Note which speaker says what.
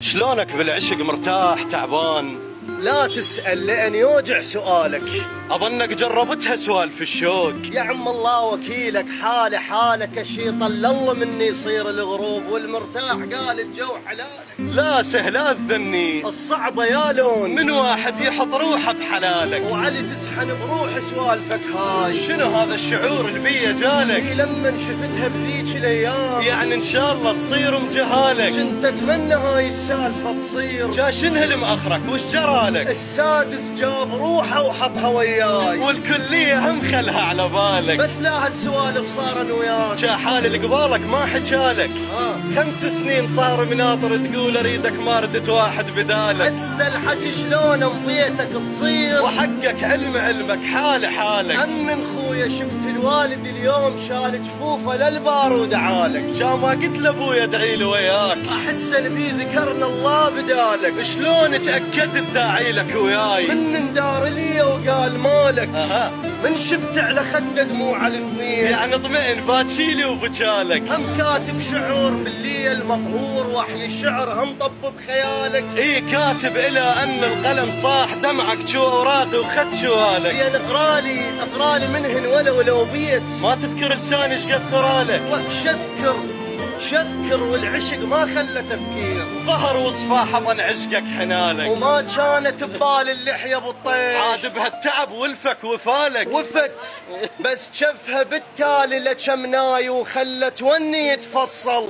Speaker 1: شلونك بالعشق؟ مرتاح تعبان؟
Speaker 2: لا تسأل لأن يوجع سؤالك.
Speaker 1: أظنك جربتها سوالف الشوق.
Speaker 2: يا عم الله وكيلك، حالك الشي طل الله مني يصير الغروب، والمرتاح قال الجو حلالك.
Speaker 1: لا سهلات ذني
Speaker 2: الصعبة يا لون
Speaker 1: من واحد يحط روحه بحلالك،
Speaker 2: وعلي تسحن بروح سوالفك هاي.
Speaker 1: شنو هذا الشعور اللي بيه جالك؟
Speaker 2: لما شفتها بذيك الايام
Speaker 1: يعني ان شاء الله تصير مجهالك.
Speaker 2: كنت اتمنى هاي السالفة تصير.
Speaker 1: جاشن هلم اخرك وش جرالك؟
Speaker 2: السادس جاب روحه وحطها وياي،
Speaker 1: والكلية هم خلها على بالك،
Speaker 2: بس لا هالسوالف صارن وياك.
Speaker 1: جا حال اللي قبالك ما حجالك. 5 سنين صار مناطر تقول اريدك ما ردت واحد بدالك.
Speaker 2: هسه الحكي شلون مضيتك تصير،
Speaker 1: وحقك علمك حالك.
Speaker 2: من خويا شفت الوالد اليوم شال جفوفه للبار ودعالك.
Speaker 1: جا ما قلت لابويا ادعي له وياك،
Speaker 2: احس بي ذكرنا الله بدالك.
Speaker 1: شلون تاكدت داعي لك وياي؟
Speaker 2: من اندار لي وقال مالك. من شفت على خده دموع الاثنين،
Speaker 1: يعني اطمئن باتشيلي وبجالك.
Speaker 2: هم كاتب شعور بالليل مقهور، وحي الشعر هم طب بخيالك.
Speaker 1: اي كاتب الى ان القلم صاح دمعك شو اوراقي وخد شوالك.
Speaker 2: زين اقرالي منهن ولو بيت.
Speaker 1: ما تذكر لساني ايش قد قرالك؟
Speaker 2: شذكر والعشق ما خلى تفكير.
Speaker 1: ظهر وصفاه حضن عشقك حنالك،
Speaker 2: وما كانت ببال اللحية بالطيش.
Speaker 1: عاد بهالتعب ولفك وفالك.
Speaker 2: وفت بس شفها بالتالي لكم ناي، وخلت وني يتفصل.